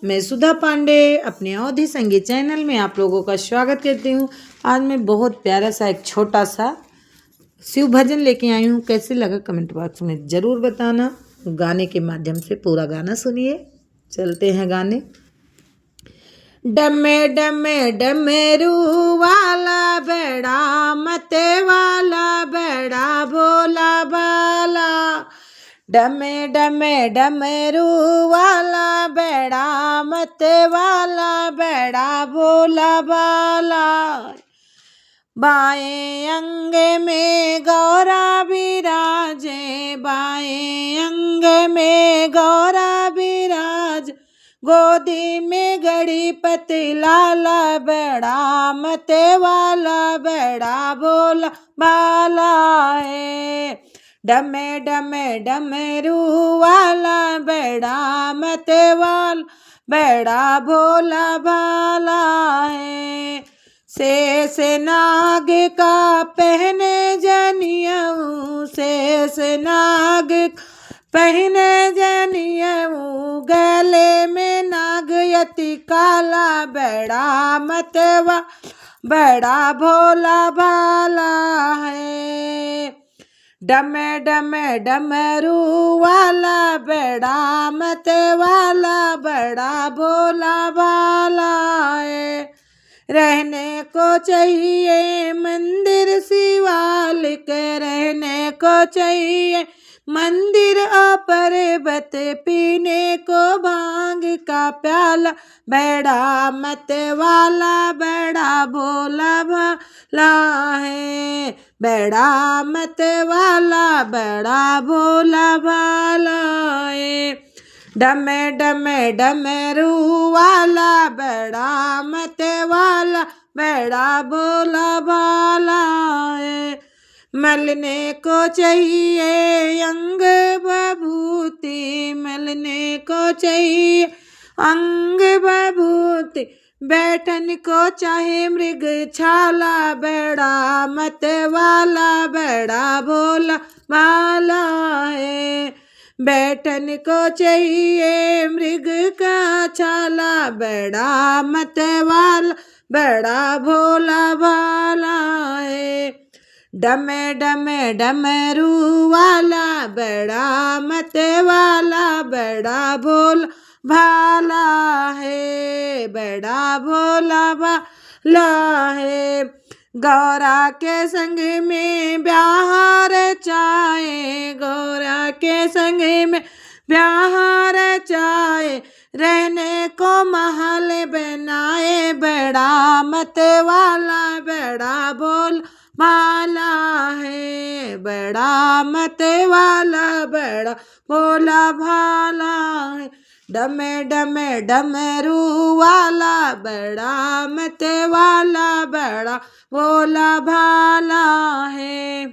मैं सुधा पांडे अपने अवधि संगीत चैनल में आप लोगों का स्वागत करती हूँ। आज मैं बहुत प्यारा सा एक छोटा सा शिव भजन लेके आई हूँ। कैसे लगा कमेंट बॉक्स में ज़रूर बताना। गाने के माध्यम से पूरा गाना सुनिए। चलते हैं गाने। डमे डमे डमरू वाला बड़ा मते वाला बड़ा भोला भाला। डमे डमे डमरू वाला बड़ा मते वाला बड़ा भोला भाला। बाएं अंग में गौरा विराजे, बाएं अंग में गौरा विराज, गोदी में गणपति लाला बड़ा मते वाला बड़ा भोला भाला है। डमे डमे डमरू वाला बड़ा मते वाला बड़ा भोला भाला है। शेष नाग का पहने जनियऊ, शेष नाग पहने जनियऊ, गले में नागयति काला बड़ा मतवा बड़ा भोला भाला है। डमे डमे डमरू वाला बड़ा मतवाला बड़ा भोला भाला है। रहने को चाहिए मंदिर शिवालिक, रहने को चाहिए मंदिर और पर्वत, पीने को भांग का प्याला बड़ा मत वाला बड़ा भोला भाला है। बड़ा मत वाला बड़ा भोला भाला है। डमे डमे डमरू वाला बड़ा मत वाला बड़ा भोला भाला है। मलने को चाहिए अंग बभूति, मलने को चाहिए अंग बभूति, बैठन को चाहे मृग छाला बड़ा मत वाला बड़ा भोला भाला है। बैठन को चाहिए मृग का छाला बड़ा मत वाला बड़ा भोला भाला है। डमे डमे डमरू वाला बड़ा मत वाला बड़ा भोला भाला है। बड़ा भोला भाला है। गौरा के संग में ब्याह रचाए, गौरा के संग में ब्याह रचाए, रहने को महल बनाए बड़ा मत वाला बड़ा भोला भाला है। बड़ा मत वाला बड़ा भोला भाला है। डमे डमे डमरू वाला बड़ा मत वाला बड़ा भोला भाला है।